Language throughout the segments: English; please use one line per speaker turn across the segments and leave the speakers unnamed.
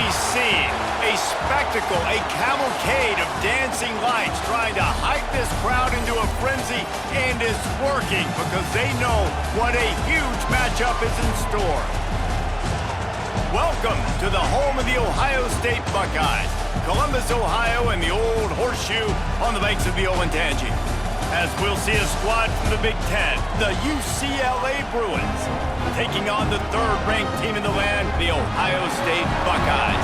be seeing a spectacle, a cavalcade of dancing lights trying to hype this crowd into a frenzy, and it's working because they know what a huge matchup is in store. Welcome to the home of the Ohio State Buckeyes, Columbus, Ohio, and the old horseshoe on the banks of the Olentangy. As we'll see a squad from the Big Ten, the UCLA Bruins, taking on the third-ranked team in the land, the Ohio State Buckeyes.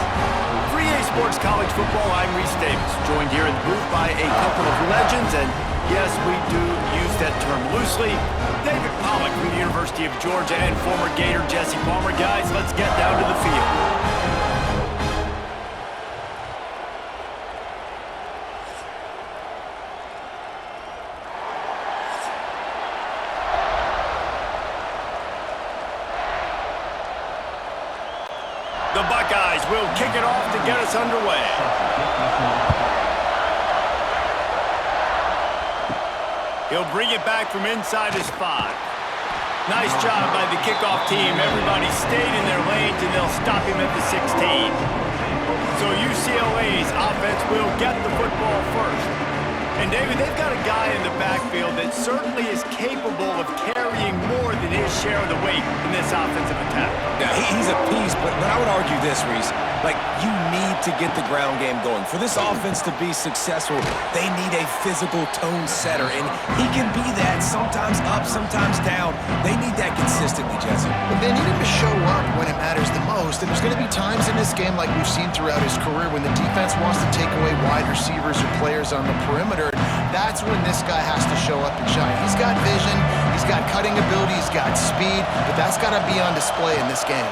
3A Sports College Football, I'm Reese Davis, joined here in the booth by a couple of legends, and yes, we do use that term loosely. David Pollock from the University of Georgia and former Gator Jesse Palmer. Guys, let's get down to the field. The Buckeyes will kick it off to get us underway. He'll bring it back from inside his 5. Nice job by the kickoff team. Everybody stayed in their lanes, and they'll stop him at the 16. So UCLA's offense will get the football first. And, David, they've got a guy in the backfield that certainly is capable of carrying more than his share of the weight in this offensive attack.
Yeah, he's a piece, but I would argue this, Reese. Like, you need to get the ground game going. For this offense to be successful, they need a physical tone setter, and he can be that, sometimes up, sometimes down. They need that consistently, Jesse.
But they need him to show up when it matters the most, and there's going to be times in this game like we've seen throughout his career when the defense wants to take away wide receivers or players on the perimeter. That's when this guy has to show up and shine. He's got vision, he's got cutting ability, he's got speed, but that's got to be on display in this game.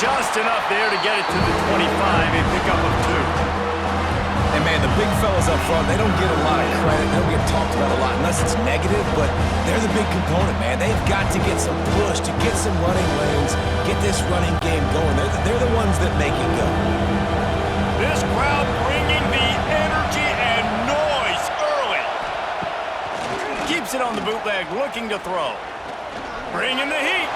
Just enough there to get it to the 25, a pickup of 2.
And, man, the big fellas up front, they don't get a lot of credit. They don't get talked about a lot unless it's negative, but they're the big component, man. They've got to get some push, to get some running lanes, get this running game going. They're the ones that make it go.
This crowd bringing the energy and noise early. Keeps it on the bootleg, looking to throw. Bringing the heat.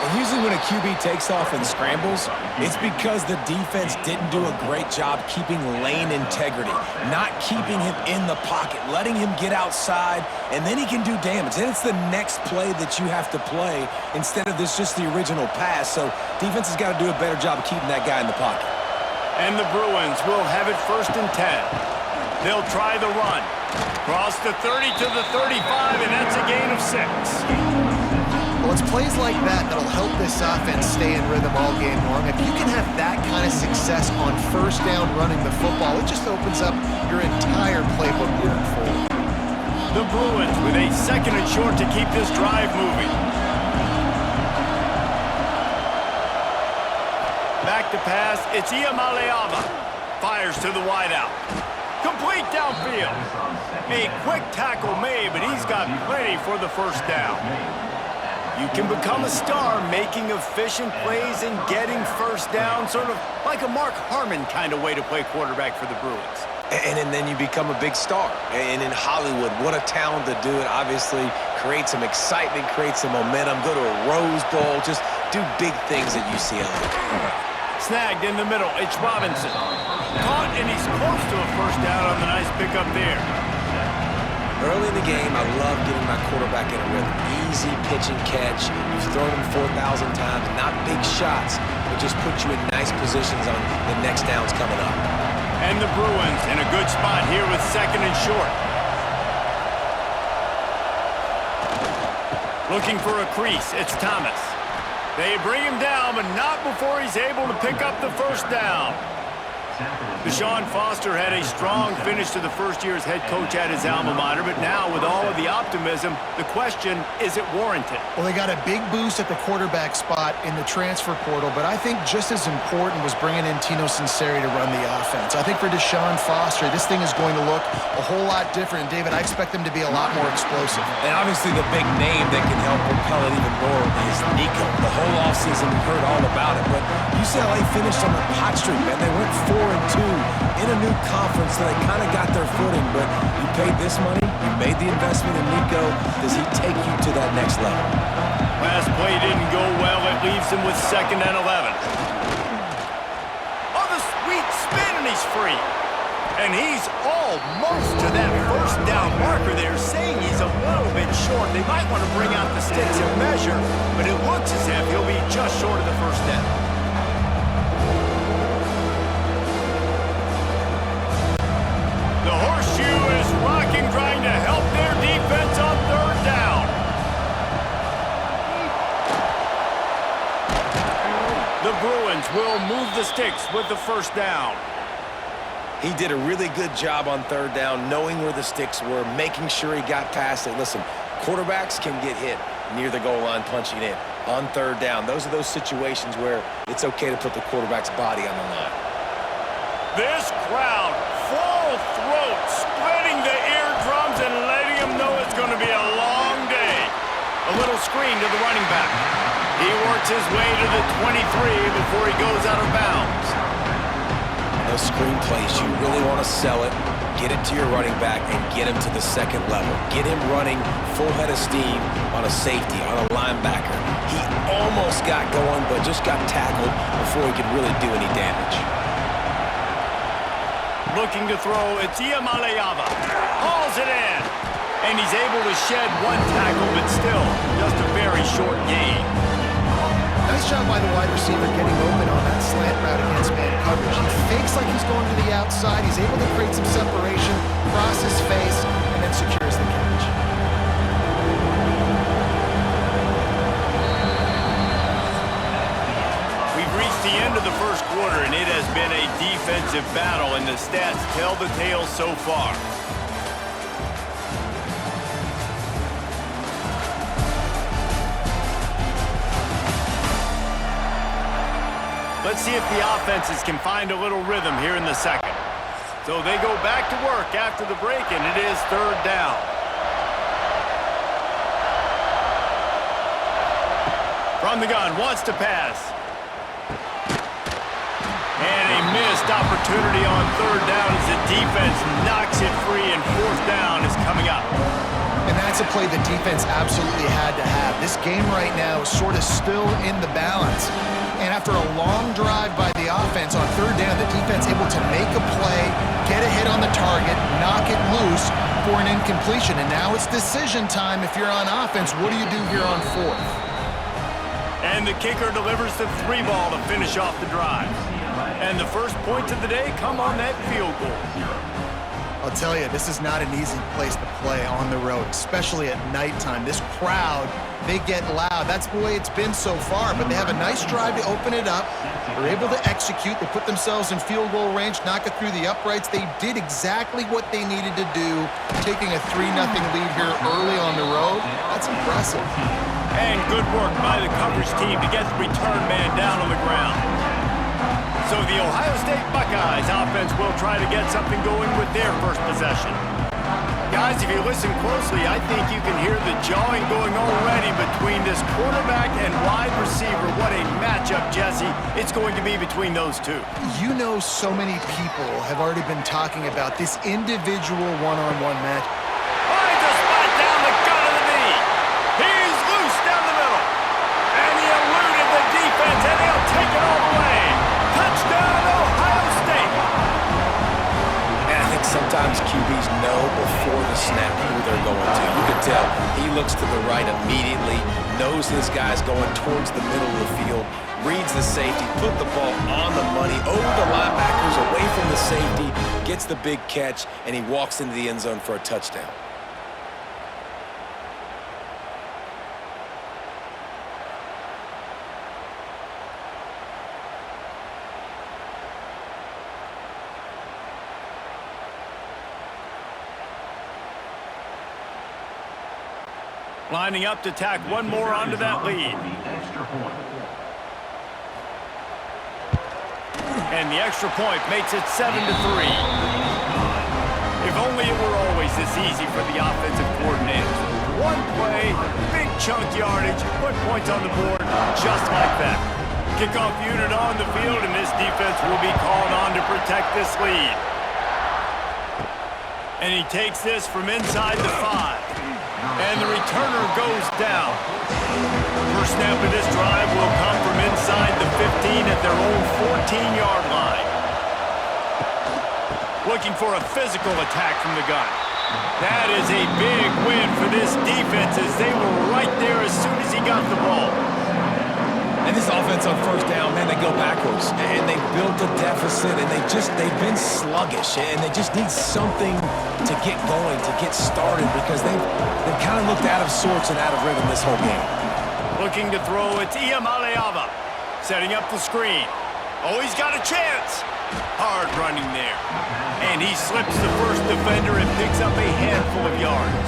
And usually when a QB takes off and scrambles, it's because the defense didn't do a great job keeping lane integrity, not keeping him in the pocket, letting him get outside, and then he can do damage. Then it's the next play that you have to play instead of this just the original pass. So defense has got to do a better job of keeping that guy in the pocket.
And the Bruins will have it 1st and 10. They'll try the run. Cross the 30 to the 35, and that's a gain of 6.
Well, it's plays like that that'll help this offense stay in rhythm all game long. If you can have that kind of success on 1st down running the football, it just opens up your entire playbook moving forward.
The Bruins with a 2nd and short to keep this drive moving. Back to pass, it's Iamaleava. Fires to the wideout. Complete downfield. A quick tackle made, but he's got plenty for the 1st down. You can become a star making efficient plays and getting 1st down, sort of like a Mark Harmon kind of way to play quarterback for the Bruins.
And then you become a big star. And in Hollywood, what a talent to do it. Obviously, create some excitement, create some momentum, go to a Rose Bowl, just do big things at UCLA.
Snagged in the middle, it's Robinson. Caught, and he's close to a 1st down on the nice pickup there.
Early in the game, I love getting my quarterback in a rhythm. Easy pitch and catch. You've thrown him 4,000 times. Not big shots, but just put you in nice positions on the next downs coming up.
And the Bruins in a good spot here with 2nd and short. Looking for a crease, it's Thomas. They bring him down, but not before he's able to pick up the 1st down. Deshaun Foster had a strong finish to the 1st year as head coach at his alma mater, but now with all of the optimism, the question, is it warranted?
Well, they got a big boost at the quarterback spot in the transfer portal, but I think just as important was bringing in Tino Sinceri to run the offense. I think for Deshaun Foster, this thing is going to look a whole lot different. David, I expect them to be a lot more explosive.
And obviously the big name that can help propel it even more is Nico. The whole offseason we heard all about it, but UCLA finished on a hot streak, man. They went 4-2 in a new conference, so they kind of got their footing, but you paid this money, you made the investment in Nico. Does he take you to that next level?
Last play didn't go well. It leaves him with 2nd and 11. free. And he's almost to that first down marker there, saying he's a little bit short. They might want to bring out the sticks and measure, but it looks as if he'll be just short of the first down. The horseshoe is rocking, trying to help their defense on third down. The Bruins will move the sticks with the first down.
He did a really good job on third down, knowing where the sticks were, making sure he got past it. Listen, quarterbacks can get hit near the goal line punching in. On third down, those are those situations where it's okay to put the quarterback's body on the line.
This crowd, full throat, splitting the eardrums and letting them know it's going to be a long day. A little screen to the running back. He works his way to the 23 before he goes out of bounds.
Those screen plays, you really want to sell it, get it to your running back, and get him to the second level. Get him running full head of steam on a safety, on a linebacker. He almost got going, but just got tackled before he could really do any damage.
Looking to throw, it's Iamaleava. Hauls it in. And he's able to shed one tackle, but still just a very short gain.
Nice job by the wide receiver getting open on that slant route against man coverage. He fakes like he's going to the outside. He's able to create some separation, cross his face, and then secures the catch.
We've reached the end of the first quarter, and it has been a defensive battle, and the stats tell the tale so far. Let's see if the offenses can find a little rhythm here in the second. So they go back to work after the break, and it is third down. From the gun, wants to pass. And a missed opportunity on third down as the defense knocks it free, and fourth down is coming up.
And that's a play the defense absolutely had to have. This game right now is sort of still in the balance. And after a long drive by the offense on third down, the defense able to make a play, get a hit on the target, knock it loose for an incompletion. And now it's decision time if you're on offense. What do you do here on fourth?
And the kicker delivers the 3-ball to finish off the drive. And the first points of the day come on that field goal.
I'll tell you, this is not an easy place to play on the road, especially at nighttime. This crowd, they get loud. That's the way it's been so far, but they have a nice drive to open it up. They're able to execute. They put themselves in field goal range, knock it through the uprights. They did exactly what they needed to do, taking a 3-0 lead here early on the road. That's impressive.
And good work by the coverage team to get the return man down on the ground. So the Ohio State Buckeyes offense will try to get something going with their first possession. Guys, if you listen closely, I think you can hear the jawing going already between this quarterback and wide receiver. What a matchup, Jesse, it's going to be between those two.
You know, so many people have already been talking about this individual one-on-one match.
Finds a spot down the gut of the knee. He's loose down the middle. And he eluded the defense, and he'll take it all the way. Touchdown, Ohio State.
And I think sometimes QBs know before the snap who they're going to. You can tell he looks to the right immediately, knows this guy's going towards the middle of the field, reads the safety, put the ball on the money, over the linebackers, away from the safety, gets the big catch, and he walks into the end zone for a touchdown.
Lining up to tack one more onto that lead. And the extra point makes it 7-3. If only it were always this easy for the offensive coordinators. One play, big chunk yardage, put points on the board just like that. Kickoff unit on the field, and this defense will be called on to protect this lead. And he takes this from inside the 5. And the returner goes down. First snap of this drive will come from inside the 15 at their own 14-yard line. looking for a physical attack from the gun. That is a big win for this defense as they were right there as soon as he got the ball.
And this offense on first down, man, they go backwards. And they built a deficit, and they've been sluggish. And they just need something to get going, to get started, because they've kind of looked out of sorts and out of rhythm this whole game.
Looking to throw, it's Iamaleava. Setting up the screen. Oh, he's got a chance. Hard running there. And he slips the first defender and picks up a handful of yards.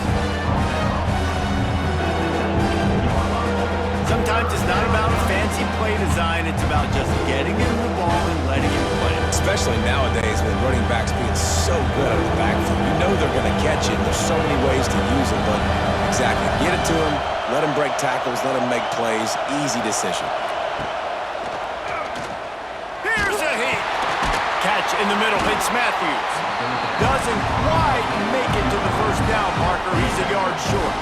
Sometimes it's not about a fancy play design, it's about just getting him the ball and letting him play.
Especially nowadays with running backs being so good out of the backfield. You know they're going to catch it. There's so many ways to use them, but exactly. Get it to him, let him break tackles, let him make plays. Easy decision.
Here's a hit. Catch in the middle, it's Matthews. Doesn't quite make it to the first down marker. He's a yard short.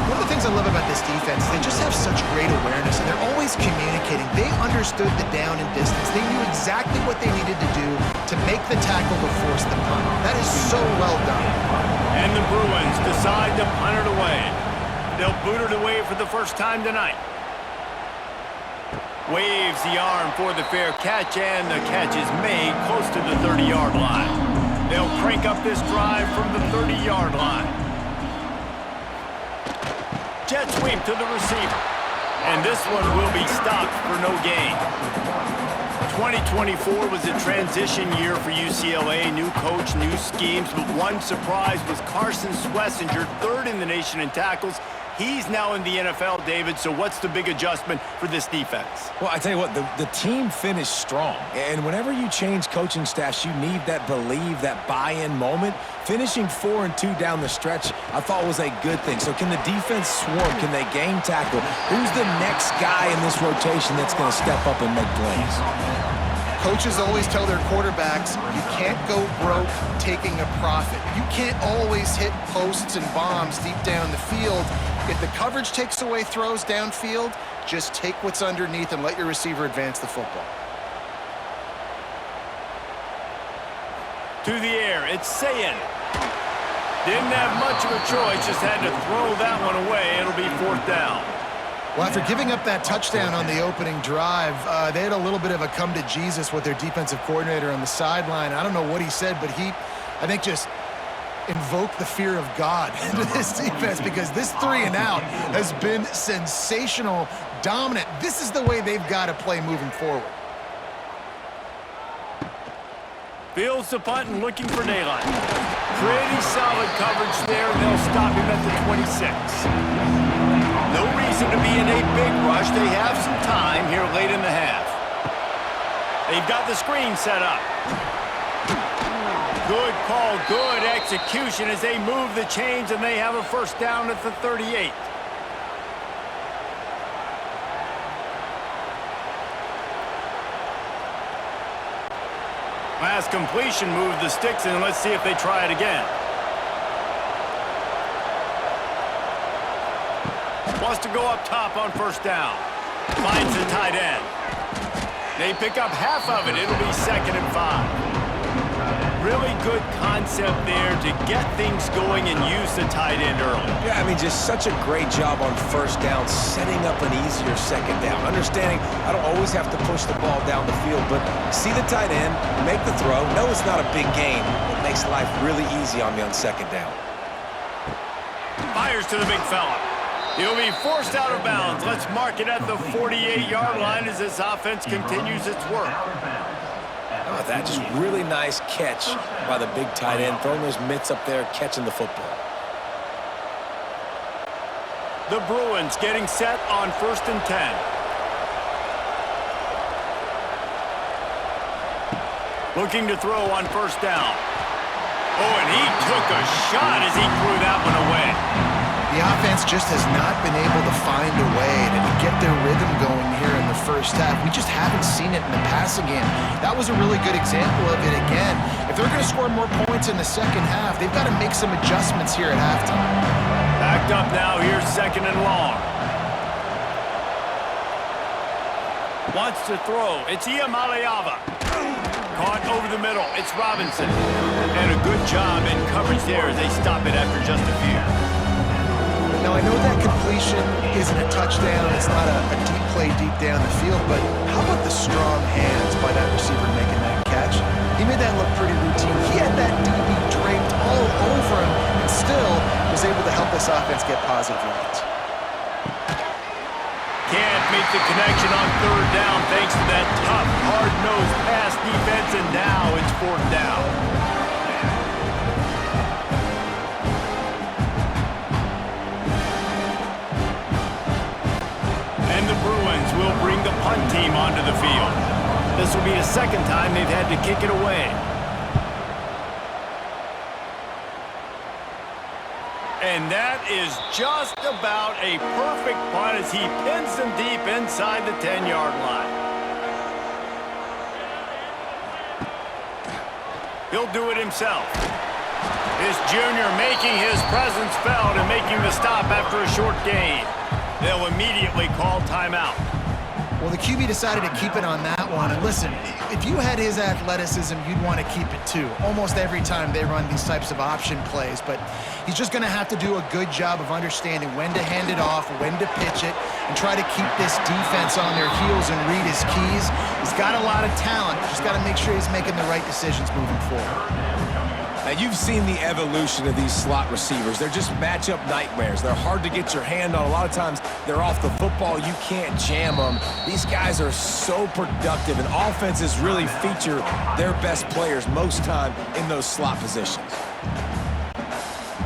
One of the things I love about this defense is they just have such great awareness, and they're always communicating. They understood the down and distance. They knew exactly what they needed to do to make the tackle to force the punt. That is so well done.
And the Bruins decide to punt it away. They'll boot it away for the first time tonight. Waves the arm for the fair catch, and the catch is made close to the 30-yard line. They'll crank up this drive from the 30-yard line. Jet sweep to the receiver. And this one will be stopped for no gain. 2024 was a transition year for UCLA. New coach, new schemes, but one surprise was Carson Schlesinger, third in the nation in tackles. He's now in the NFL, David, so what's the big adjustment for this defense?
Well, I tell you what, the team finished strong. And whenever you change coaching staffs, you need that believe, that buy-in moment. Finishing 4-2 down the stretch, I thought was a good thing. So can the defense swarm? Can they game tackle? Who's the next guy in this rotation that's going to step up and make plays?
Coaches always tell their quarterbacks, you can't go broke taking a profit. You can't always hit posts and bombs deep down the field. If the coverage takes away throws downfield, just take what's underneath and let your receiver advance the football.
To the air, it's Sayin. Didn't have much of a choice, just had to throw that one away. It'll be fourth down.
Well, after giving up that touchdown on the opening drive, they had a little bit of a come to Jesus with their defensive coordinator on the sideline. I don't know what he said, but he, I think, just invoked the fear of God into this defense, because this 3 and out has been sensational, dominant. This is the way they've got to play moving forward.
Fields the punt and looking for daylight. Pretty solid coverage there, and they'll stop him at the 26. No reason to be in a big rush. They have some time here late in the half. They've got the screen set up. Good call, good execution as they move the chains, and they have a first down at the 38. Last completion moved the sticks, and let's see if they try it again. Wants to go up top on first down. Finds the tight end. They pick up half of it. It'll be 2nd and 5. Really good concept there to get things going and use the tight end early.
Yeah, I mean, just such a great job on first down, setting up an easier second down. Understanding I don't always have to push the ball down the field, but see the tight end, make the throw. No, it's not a big gain. It makes life really easy on me on second down.
Fires to the big fella. He'll be forced out of bounds. Let's mark it at the 48-yard line as this offense continues its work.
Oh, that just really nice catch by the big tight end, throwing those mitts up there, catching the football.
The Bruins getting set on 1st and 10. Looking to throw on first down. Oh, and he took a shot as he threw that one away.
The offense just has not been able to find a way to get their rhythm going here in the first half. We just haven't seen it in the passing game. That was a really good example of it again. If they're going to score more points in the second half, they've got to make some adjustments here at halftime.
Backed up now, here's 2nd and long. Wants to throw. It's Iamaleava. Caught over the middle. It's Robinson. And a good job in coverage there as they stop it after just a few.
Now, I know that completion isn't a touchdown. It's not a deep play deep down the field, but how about the strong hands by that receiver making that catch? He made that look pretty routine. He had that DB draped all over him and still was able to help this offense get positive yards.
Can't make the connection on third down thanks to that tough, hard-nosed pass defense, and now it's fourth down. And the Bruins will bring the punt team onto the field. This will be the second time they've had to kick it away. And that is just about a perfect punt as he pins them deep inside the 10-yard line. He'll do it himself. His junior making his presence felt and making the stop after a short gain. They'll immediately call timeout.
Well, the QB decided to keep it on that one. And listen, if you had his athleticism, you'd want to keep it too. Almost every time they run these types of option plays. But he's just going to have to do a good job of understanding when to hand it off, when to pitch it, and try to keep this defense on their heels and read his keys. He's got a lot of talent. Just got to make sure he's making the right decisions moving forward.
Now, you've seen the evolution of these slot receivers. They're just matchup nightmares. They're hard to get your hand on. A lot of times, they're off the football. You can't jam them. These guys are so productive, and offenses really feature their best players most time in those slot positions.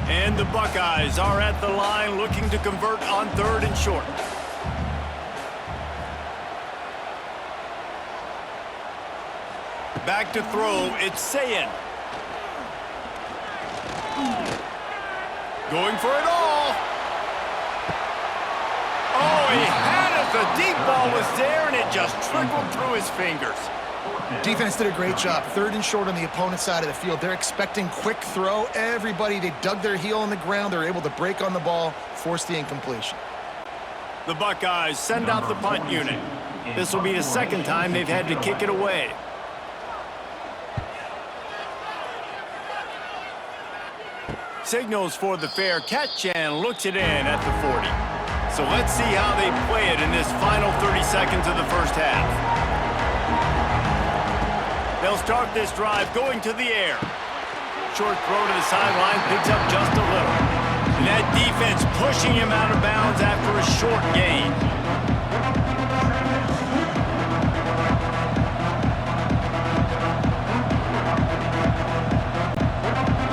And the Buckeyes are at the line looking to convert on third and short. Back to throw, it's Sayin. Going for it all. Oh, he had it. The deep ball was there, and it just trickled through his fingers.
Defense did a great job. Third and short on the opponent's side of the field. They're expecting quick throw. Everybody, they dug their heel on the ground. They're able to break on the ball, force the incompletion.
The Buckeyes send out the punt unit. This will be the second time they've had to kick it away. Signals for the fair catch and looks it in at the 40. So let's see how they play it in this final 30 seconds of the first half. They'll start this drive going to the air. Short throw to the sideline, picks up just a little. And that defense pushing him out of bounds after a short gain.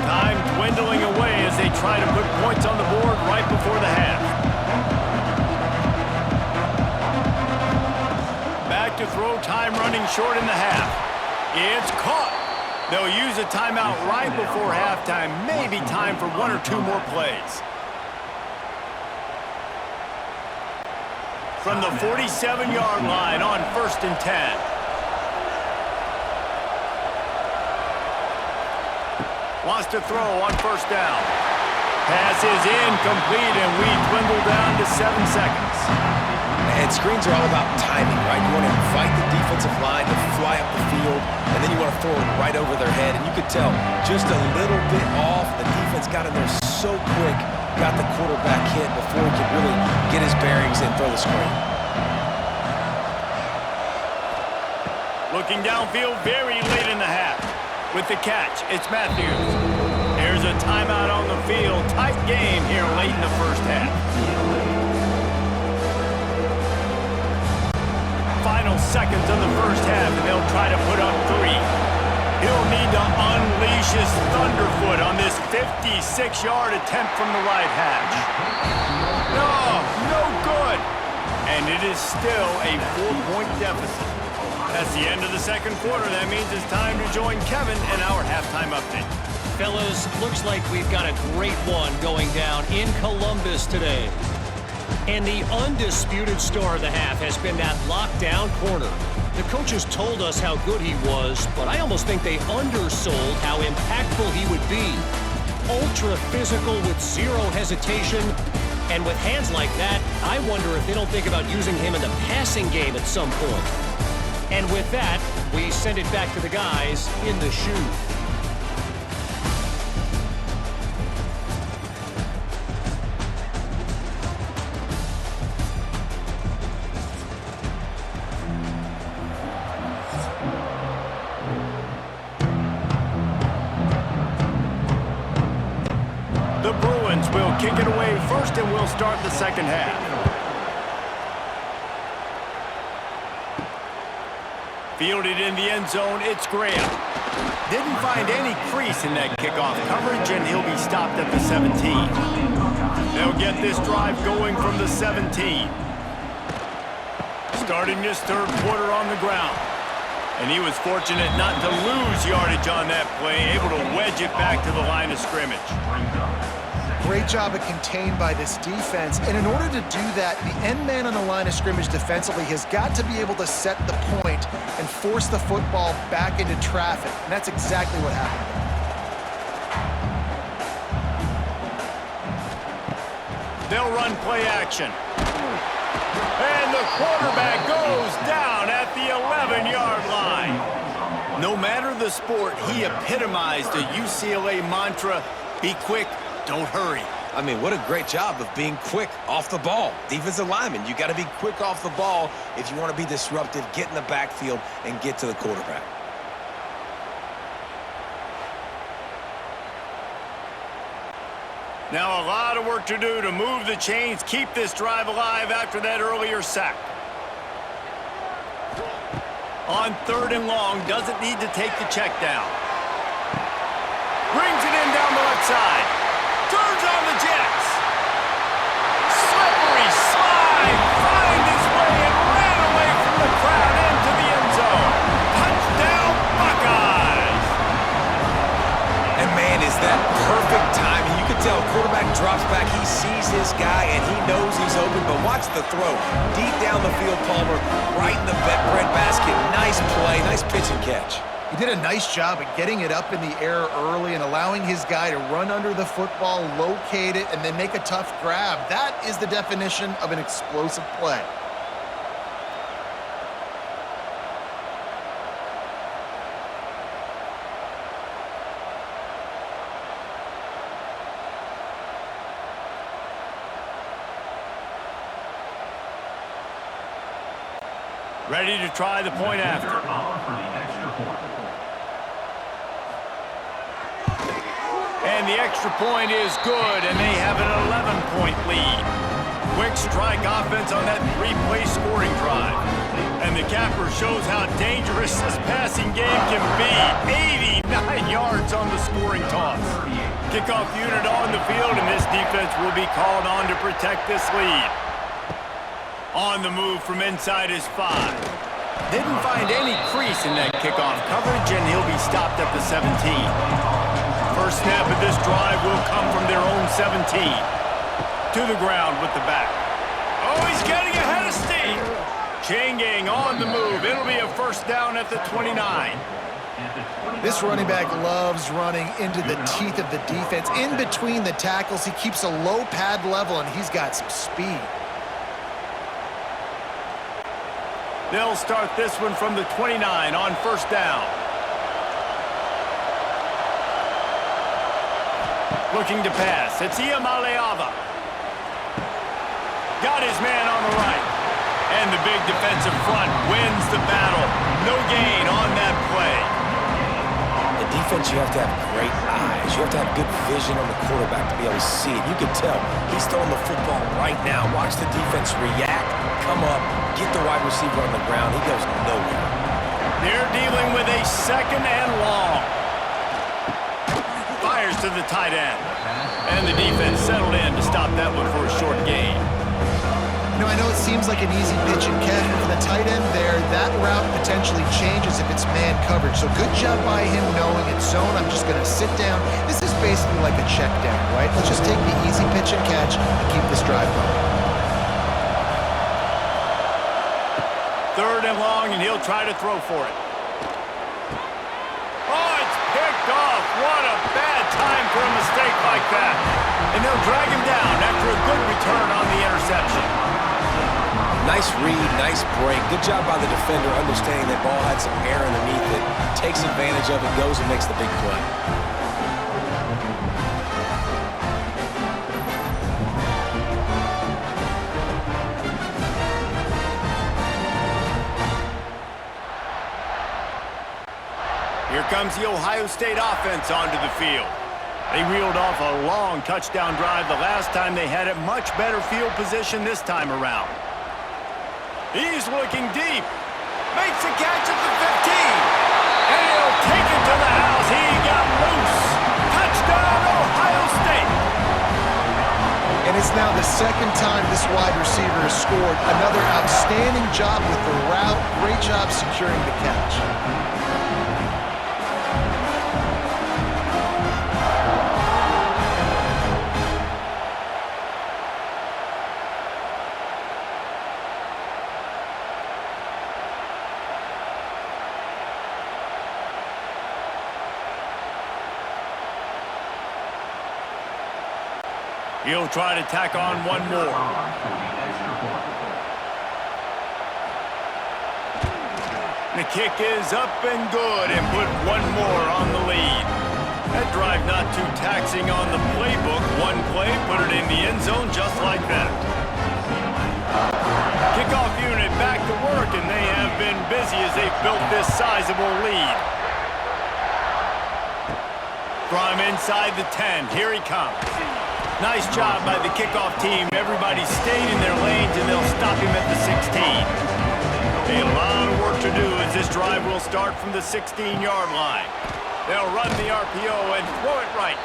Time dwindling away as they try to put points on the board right before the half. Back to throw, time running short in the half. It's caught. They'll use a timeout right before halftime. Maybe time for one or two more plays. From the 47-yard line on 1st and 10. Wants to throw on first down. Pass is incomplete, and we dwindle down to 7 seconds.
And screens are all about timing, right? You want to invite the defensive line to fly up the field, and then you want to throw it right over their head. And you could tell just a little bit off. The defense got in there so quick, got the quarterback hit before he could really get his bearings and throw the screen.
Looking downfield very late in the half. With the catch, it's Matthews. There's a timeout on the field. Tight game here late in the first half. Final seconds of the first half, and they'll try to put up 3. He'll need to unleash his thunderfoot on this 56-yard attempt from the right hash. No good. And it is still a 4-point deficit. That's the end of the second quarter. That means it's time to join Kevin in our halftime update.
Fellas, looks like we've got a great one going down in Columbus today. And the undisputed star of the half has been that lockdown corner. The coaches told us how good he was, but I almost think they undersold how impactful he would be. Ultra physical with zero hesitation. And with hands like that, I wonder if they don't think about using him in the passing game at some point. And with that, we send it back to the guys in the shoe.
The Bruins will kick it away first, and we'll start the second half. Fielded in the end zone, it's Graham. Didn't find any crease in that kickoff coverage, and he'll be stopped at the 17. They'll get this drive going from the 17. Starting this third quarter on the ground. And he was fortunate not to lose yardage on that play, able to wedge it back to the line of scrimmage.
Great job of contained by this defense. And in order to do that, the end man on the line of scrimmage defensively has got to be able to set the point and force the football back into traffic. And that's exactly what happened.
They'll run play action. And the quarterback goes down at the 11-yard line. No matter the sport, he epitomized the UCLA mantra, be quick, don't hurry.
I mean, what a great job of being quick off the ball. Defensive lineman, you got to be quick off the ball if you want to be disruptive, get in the backfield, and get to the quarterback.
Now a lot of work to do to move the chains, keep this drive alive after that earlier sack. On third and long, doesn't need to take the check down. Brings it in down the left side. Turns on the Jets. Slippery slide. Find his way and ran away from the crowd into the end zone. Touchdown, Buckeyes.
And man, is that perfect timing. You can tell quarterback drops back. He sees his guy, and he knows he's open. But watch the throw. Deep down the field, Palmer, right in the bread basket. Nice play, nice pitch and catch.
He did a nice job at getting it up in the air early and allowing his guy to run under the football, locate it, and then make a tough grab. That is the definition of an explosive play.
Ready to try the point after. And the extra point is good, and they have an 11-point lead. Quick strike offense on that three-play scoring drive. And the capper shows how dangerous this passing game can be. 89 yards on the scoring toss. Kickoff unit on the field, and this defense will be called on to protect this lead. On the move from inside his 5. Didn't find any crease in that kickoff coverage, and he'll be stopped at the 17. First snap of this drive will come from their own 17. To the ground with the back. Oh, he's getting ahead of steam. Chain gang on the move. It'll be a first down at the 29.
This running back loves running into the teeth of the defense. In between the tackles, he keeps a low pad level, and he's got some speed.
They'll start this one from the 29 on first down. Looking to pass. It's Iamaleava. Got his man on the right. And the big defensive front wins the battle. No gain on that play.
The defense, you have to have great eyes. You have to have good vision on the quarterback to be able to see it. You can tell he's throwing the football right now. Watch the defense react, come up, get the wide receiver on the ground. He goes nowhere.
They're dealing with a second and long. Fires to the tight end. And the defense settled in to stop that one for a short gain.
You know, I know it seems like an easy pitch and catch, but for the tight end there, that route potentially changes if it's man coverage. So good job by him knowing it's zone. I'm just going to sit down. This is basically like a check down, right? Let's just take the easy pitch and catch and keep this drive going.
Third and long, and he'll try to throw for it. Oh, it's picked off. What a bad time for a mistake like that. And they'll drag him down after a good return on the interception.
Nice read, nice break. Good job by the defender understanding that ball had some air underneath it, takes advantage of it, goes and makes the big play.
Here comes the Ohio State offense onto the field. They reeled off a long touchdown drive the last time they had it. Much better field position this time around. He's looking deep. Makes a catch at the 15. And he'll take it to the house. He got loose. Touchdown, Ohio State.
And it's now the second time this wide receiver has scored. Another outstanding job with the route. Great job securing the catch.
He'll try to tack on one more. The kick is up and good and put one more on the lead. That drive not too taxing on the playbook. One play, put it in the end zone just like that. Kickoff unit back to work, and they have been busy as they've built this sizable lead. From inside the 10, here he comes. Nice job by the kickoff team. Everybody stayed in their lanes, and they'll stop him at the 16. A lot of work to do as this drive will start from the 16-yard line. They'll run the RPO and throw it right.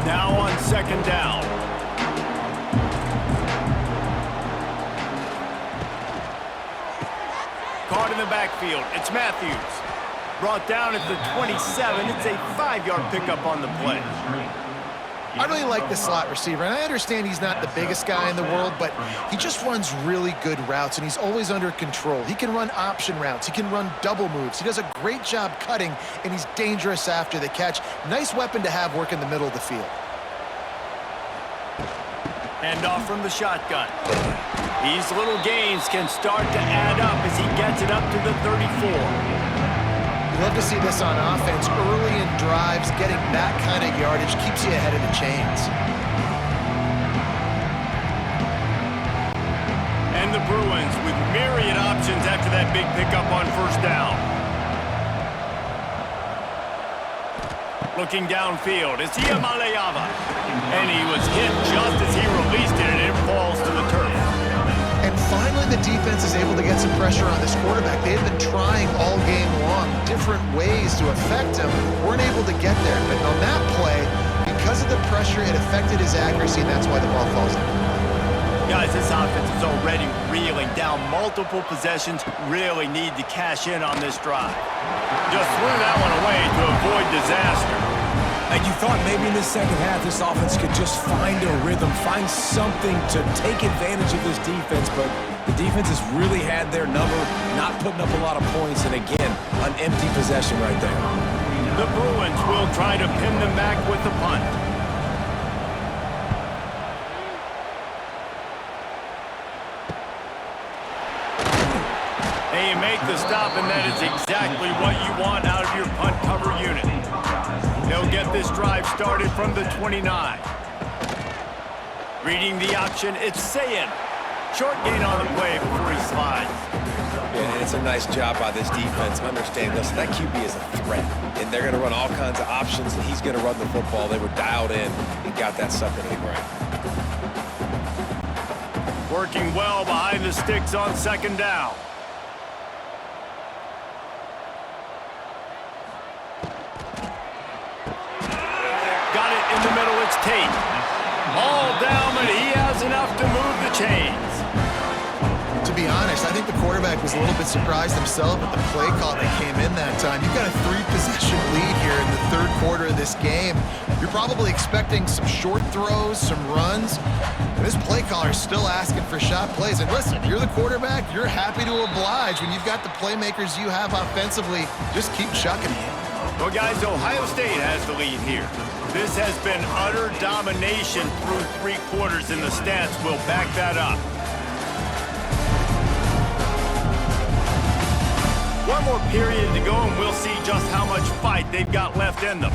Now on second down. Caught in the backfield. It's Matthews. Brought down at the 27. It's a 5-yard pickup on the play.
I really like the slot receiver, and I understand he's not the biggest guy in the world, but he just runs really good routes, and he's always under control. He can run option routes. He can run double moves. He does a great job cutting, and he's dangerous after the catch. Nice weapon to have work in the middle of the field.
Hand off from the shotgun. These little gains can start to add up as he gets it up to the 34.
You love to see this on offense. Early in drives, getting that kind of yardage keeps you ahead of the chains.
And the Bruins with myriad options after that big pickup on first down. Looking downfield, it's Iamaleava. And he was hit just as he released it, and it falls to the turf.
And finally, the defense is able to get some pressure on this quarterback. They've been trying all game long different ways to affect him. Weren't able to get there. But on that play, because of the pressure, it affected his accuracy, and that's why the ball falls in.
Guys, this offense is already reeling down multiple possessions. Really need to cash in on this drive. Just threw that one away to avoid disaster.
And you thought maybe in the second half this offense could just find a rhythm, find something to take advantage of this defense, but the defense has really had their number, not putting up a lot of points, and again, an empty possession right there.
The Bruins will try to pin them back with the punt. And you make the stop, and that is exactly what you want out of your punt cover unit. They'll get this drive started from the 29. Reading the option, it's Sayin. Short gain on the play before he slides.
Yeah, and it's a nice job by this defense. Understand, listen, that QB is a threat, and they're going to run all kinds of options, and he's going to run the football. They were dialed in and got that sucker hit right.
Working well behind the sticks on second down. Got it in the middle, it's Tate. All down, but he has enough to move the chains.
To be honest, I think the quarterback was a little bit surprised himself at the play call that came in that time. You've got a 3-possession lead here in the third quarter of this game. You're probably expecting some short throws, some runs. This play caller is still asking for shot plays. And listen, you're the quarterback. You're happy to oblige when you've got the playmakers you have offensively. Just keep chucking it.
Well, guys, Ohio State has the lead here. This has been utter domination through 3 quarters, and the stats will back that up. One more period to go, and we'll see just how much fight they've got left in them.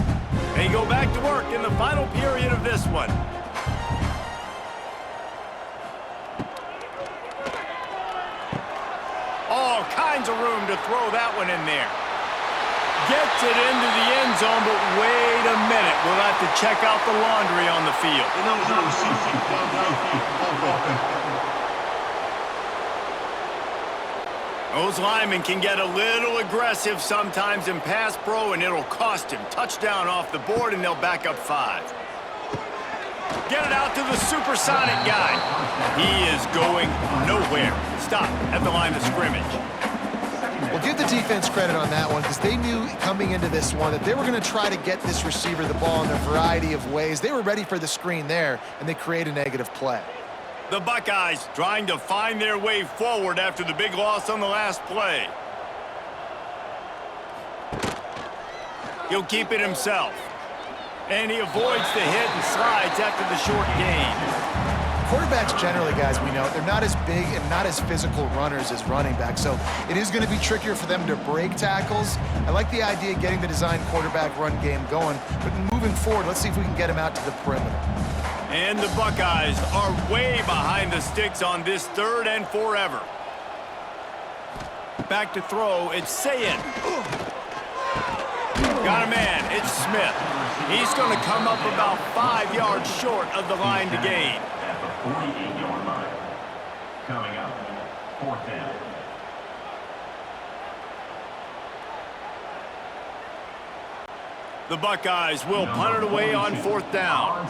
They go back to work in the final period of this one. All kinds of room to throw that one in there. Gets it into the end zone, but wait a minute. We'll have to check out the laundry on the field. Those linemen can get a little aggressive sometimes in pass pro, and it'll cost him. Touchdown off the board, and they'll back up 5. Get it out to the supersonic guy. He is going nowhere. Stop at the line of scrimmage.
Well, give the defense credit on that one because they knew coming into this one that they were going to try to get this receiver the ball in a variety of ways. They were ready for the screen there, and they create a negative play.
The Buckeyes trying to find their way forward after the big loss on the last play. He'll keep it himself. And he avoids the hit and slides after the short gain.
Quarterbacks generally, guys, we know, they're not as big and not as physical runners as running backs, so it is going to be trickier for them to break tackles. I like the idea of getting the design quarterback run game going, but moving forward, let's see if we can get him out to the perimeter.
And the Buckeyes are way behind the sticks on this 3rd and forever. Back to throw, it's Sayin. Got a man, it's Smith. He's going to come up about 5 yards short of the line to gain.
48-yard line. Coming up, 4th down.
The Buckeyes will punt it away on 4th down.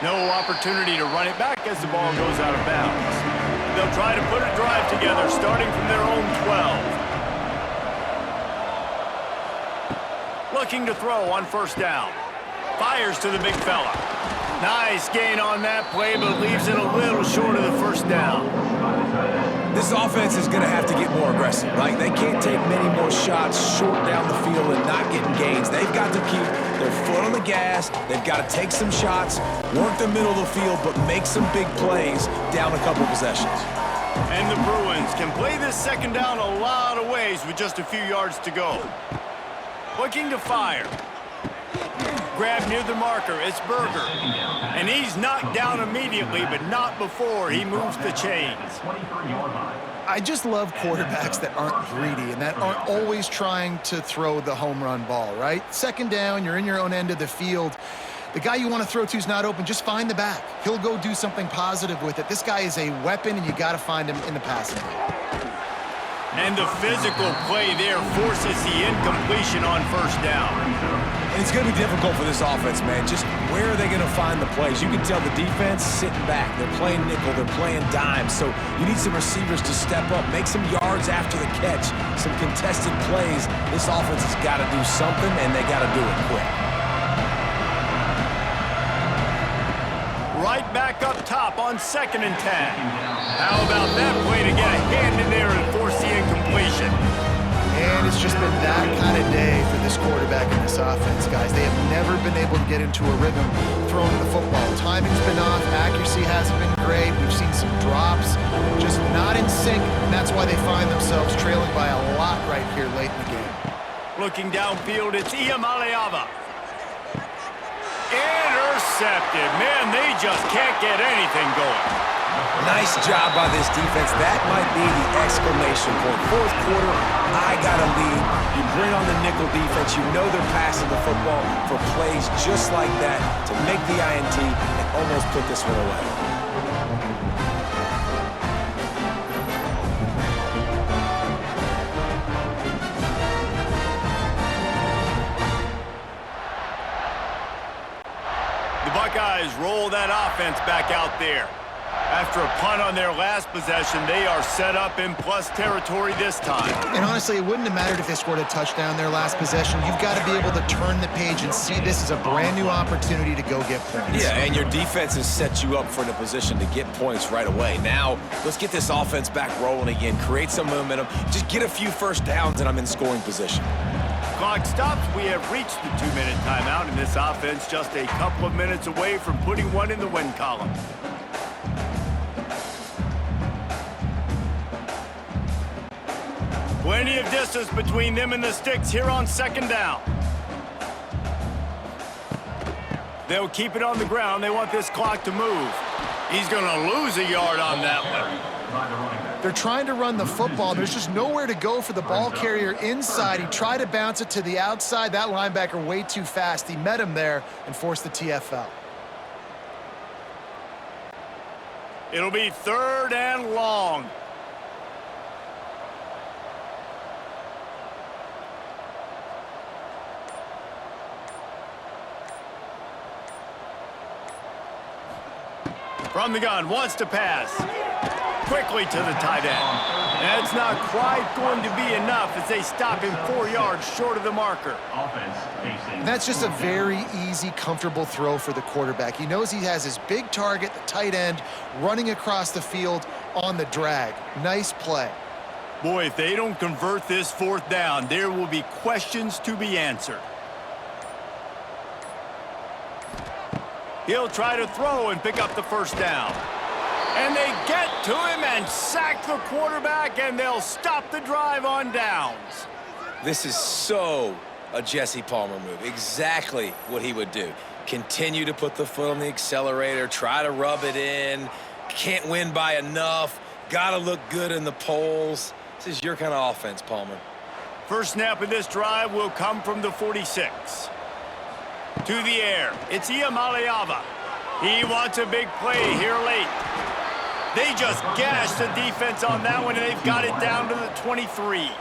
No opportunity to run it back as the ball goes out of bounds. They'll try to put a drive together starting from their own 12. Looking to throw on 1st down. Fires to the big fella. Nice gain on that play, but leaves it a little short of the 1st down.
This offense is going to have to get more aggressive, right? They can't take many more shots short down the field and not getting gains. They've got to keep their foot on the gas. They've got to take some shots, work the middle of the field, but make some big plays down a couple possessions.
And the Bruins can play this 2nd down a lot of ways with just a few yards to go. Looking to fire. Grab near the marker, it's Berger. And he's knocked down immediately, but not before he moves the chains.
I just love quarterbacks that aren't greedy and that aren't always trying to throw the home run ball, right? 2nd down, you're in your own end of the field. The guy you want to throw to is not open, just find the back. He'll go do something positive with it. This guy is a weapon, and you got to find him in the passing game.
And the physical play there forces the incompletion on 1st down.
And it's going to be difficult for this offense, man. Just where are they going to find the plays? You can tell the defense sitting back. They're playing nickel. They're playing dime. So you need some receivers to step up, make some yards after the catch, some contested plays. This offense has got to do something, and they got to do it quick.
Right back up top on 2nd and 10. How about that play to get a hand in there and force the incompletion?
And it's just been that kind of day for this quarterback and this offense, guys. They have never been able to get into a rhythm throwing the football. Timing's been off. Accuracy hasn't been great. We've seen some drops. Just not in sync, and that's why they find themselves trailing by a lot right here late in the game.
Looking downfield, it's Iamaleava. Intercepted. Man, they just can't get anything going.
Nice job by this defense. That might be the exclamation point. 4th quarter, I got a lead. You bring on the nickel defense. You know they're passing the football for plays just like that to make the INT and almost put this one away.
The Buckeyes roll that offense back out there. After a punt on their last possession, they are set up in plus territory this time.
And honestly, it wouldn't have mattered if they scored a touchdown their last possession. You've got to be able to turn the page and see this as a brand new opportunity to go get points.
Yeah, and your defense has set you up for the position to get points right away. Now, let's get this offense back rolling again, create some momentum, just get a few first downs, and I'm in scoring position.
Clock stops. We have reached the 2-minute timeout, and this offense just a couple of minutes away from putting one in the win column. Plenty of distance between them and the sticks here on second down. They'll keep it on the ground. They want this clock to move. He's going to lose a yard on that one.
They're trying to run the football. There's just nowhere to go for the ball carrier inside. He tried to bounce it to the outside. That linebacker way too fast. He met him there and forced the TFL.
It'll be 3rd and long. From the gun, wants to pass. Quickly to the tight end. That's not quite going to be enough as they stop him 4 yards short of the marker.
That's just a very easy, comfortable throw for the quarterback. He knows he has his big target, the tight end, running across the field on the drag. Nice play.
Boy, if they don't convert this 4th down, there will be questions to be answered. He'll try to throw and pick up the first down. And they get to him and sack the quarterback, and they'll stop the drive on downs.
This is so a Jesse Palmer move. Exactly what he would do. Continue to put the foot on the accelerator, try to rub it in. Can't win by enough. Got to look good in the polls. This is your kind of offense, Palmer.
First snap of this drive will come from the 46. To the air, it's Iamaleava. He wants a big play here late. They just gashed the defense on that one, and they've got it down to the 23.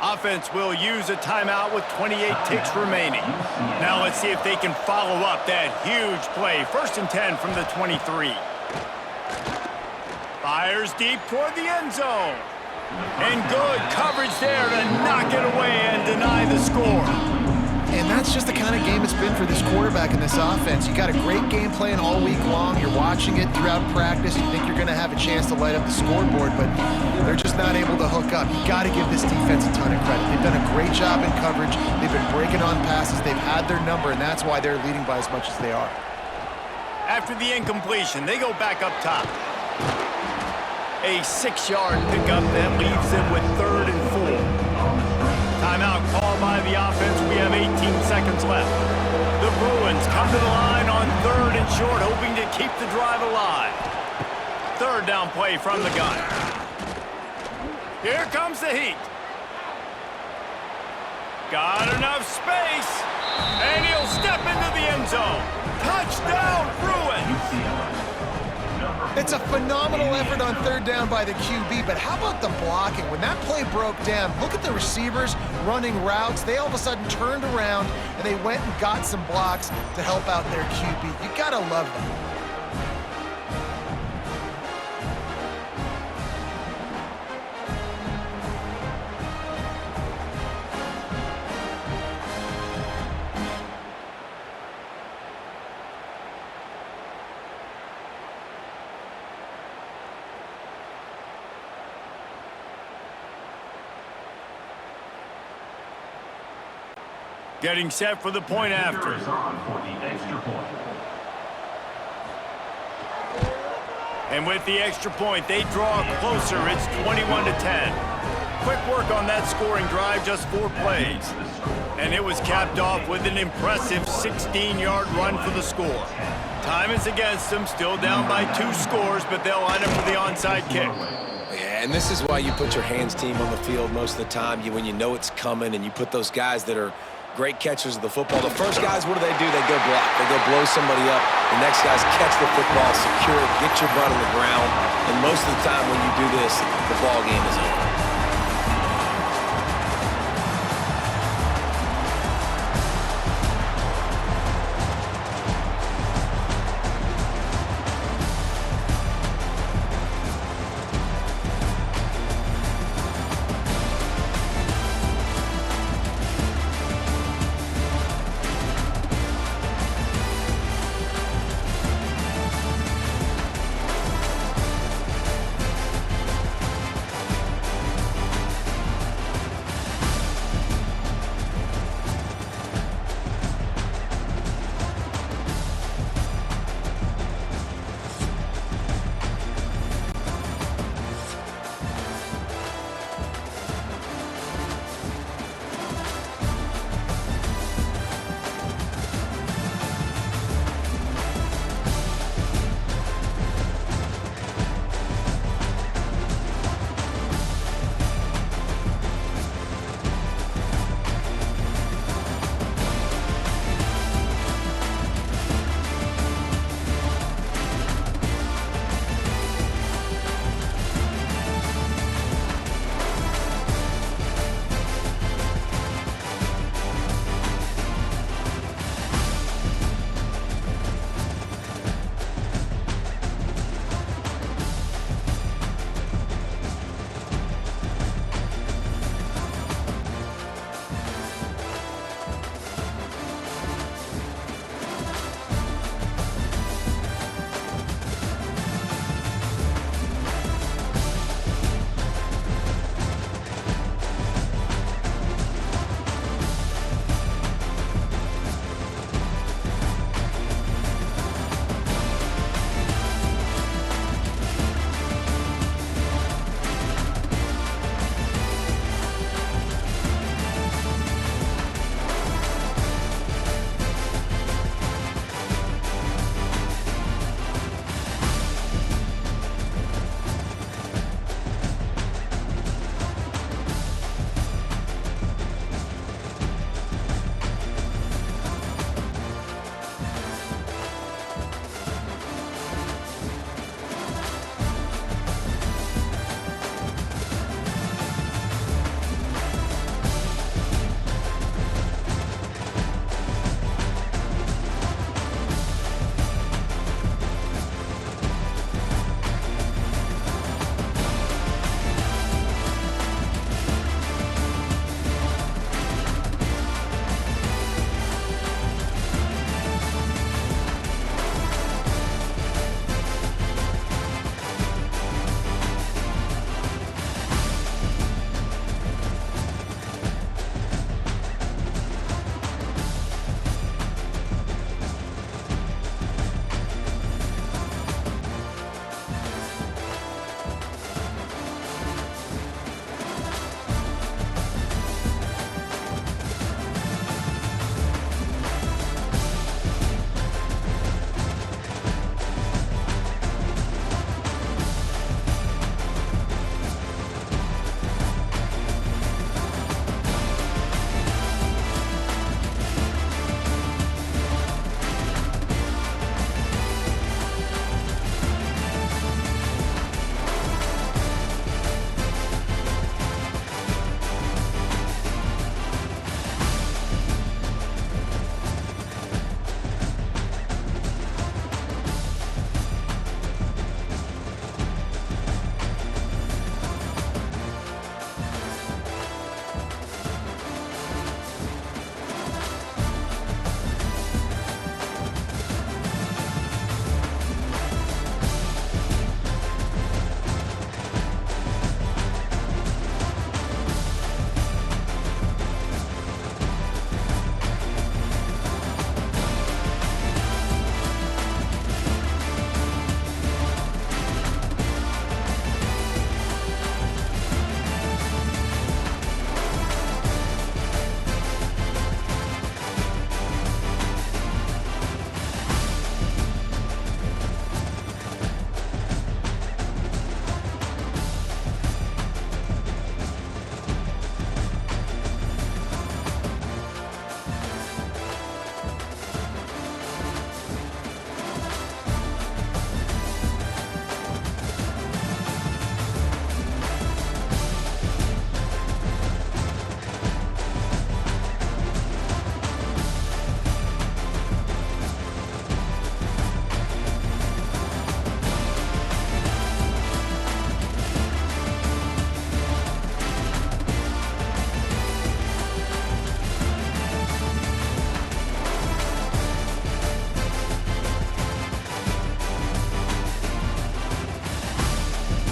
Offense will use a timeout with 28 ticks remaining. Now let's see if they can follow up that huge play. 1st and 10 from the 23. Fires deep toward the end zone. And good coverage there to knock it away and deny the score.
And that's just the kind of game it's been for this quarterback in this offense. You got a great game plan all week long. You're watching it throughout practice. You think you're going to have a chance to light up the scoreboard, but they're just not able to hook up. You got to give this defense a ton of credit. They've done a great job in coverage. They've been breaking on passes. They've had their number, and that's why they're leading by as much as they are.
After the incompletion, they go back up top. A 6-yard pickup that leaves them with 3rd and 4. Timeout called by the offense. We have 18 seconds left. The Bruins come to the line on 3rd and short, hoping to keep the drive alive. 3rd down play from the gun. Here comes the heat. Got enough space, and he'll step into the end zone. Touchdown, Bruins!
It's a phenomenal effort on 3rd down by the QB, but how about the blocking? When that play broke down, look at the receivers running routes. They all of a sudden turned around, and they went and got some blocks to help out their QB. You gotta love that.
Getting set for the point after. And with the extra point, they draw closer. It's 21-10. Quick work on that scoring drive, just 4 plays. And it was capped off with an impressive 16-yard run for the score. Time is against them, still down by 2 scores, but they'll line up for the onside kick.
Yeah, and this is why you put your hands team on the field most of the time. When you know it's coming, and you put those guys that are great catchers of the football. The first guys, what do? They go block. They go blow somebody up. The next guys catch the football, secure it, get your butt on the ground. And most of the time when you do this, the ball game is over.